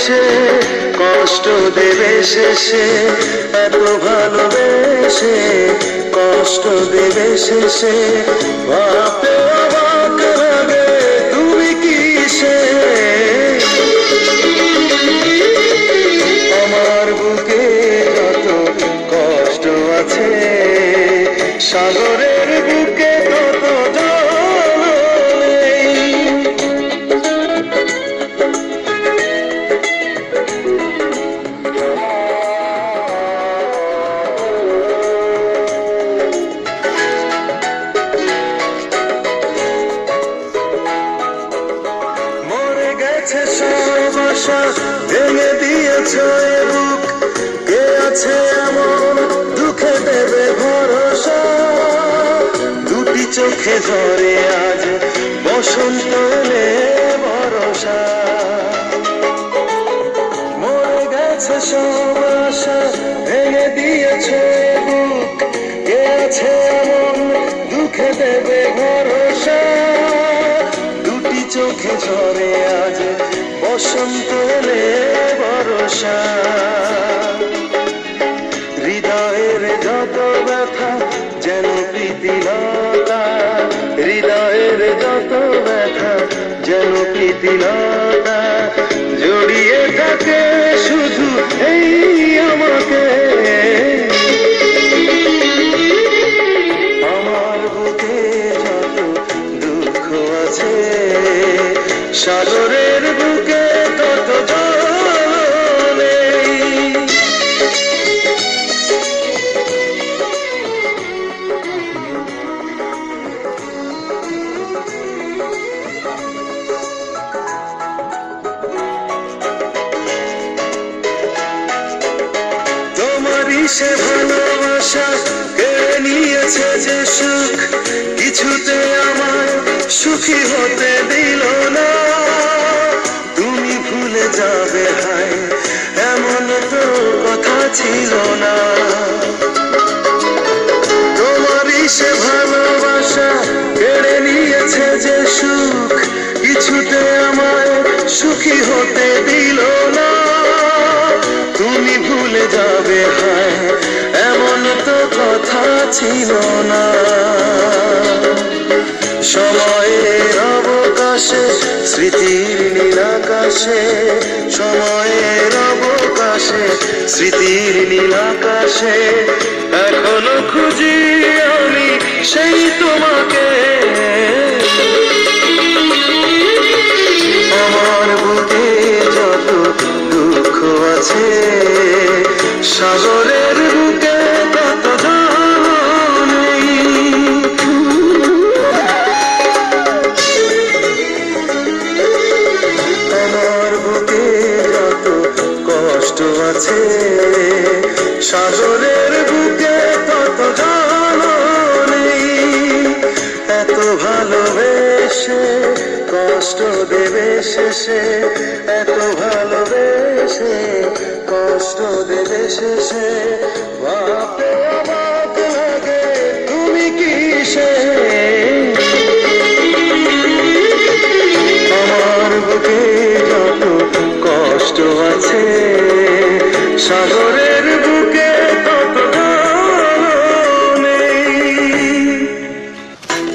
ভালোবেসে কষ্ট দেবে শেষে, এত ভালোবেসে কষ্ট দেবে শেষে, ভাবতে অবাক লাগে তুমি কিসে। আমার বুকে কত কষ্ট আছে, সাগরের বুকে কত জল নেই। মরে গেছে সব আশা, ভেঙে দিয়েছ এ বুক, কে আছে এমন দুঃখে দেবে ভরসা। দুটি চোখে ঝরে আজ বসন্ত এলে ভরসা। মরে গেছে সব আশা, ভেঙে দিয়েছ এ বুক, কে আছে এমন দুঃখে দেবে ভরসা। দুটি চোখে ঝরে আজ বসন্ত এলে ভরসা। হৃদয়ের যত ব্যথা যেন প্রীতিলতা, হৃদয়ের যত ব্যথা যেন প্রীতিলতা, জড়িয়ে থাকে শুধু এই আমাকে। আমার বুকে যত দুঃখ আছে, সাগরের বুকে কত জল নেই। তোমারই সে ভালোবাসা কেড়ে নিয়েছে যে সুখ, কিছুতে আমায় সুখী হতে দিল না। তুমি ভুলে যাবে হায় এমন তো কথা ছিল না। তোমারই সে ভালোবাসা কেড়ে নিয়েছে যে সুখ, কিছুতে আমায় সুখী হতে দিল না। তুমি ভুলে যাবে হায় এমন তো কথা ছিল না। সময়ের অবকাশে স্মৃতির নীলাকাশে, সময়ের অবকাশে স্মৃতির নীলাকাশে, এখনো খুঁজি আমি সেই তোমাকে। আমার বুকে যত দুঃখ আছে, সাগরের বুকে কত জল নেই। আমার বুকে যত কষ্ট আছে, সাগরের বুকে কত জল নেই। এত ভালোবেসে কষ্ট দেবে শেষে, এত ভালোবেসে কষ্ট দেবে শেষে, ভাবতে অবাক লাগে তুমি কিসে।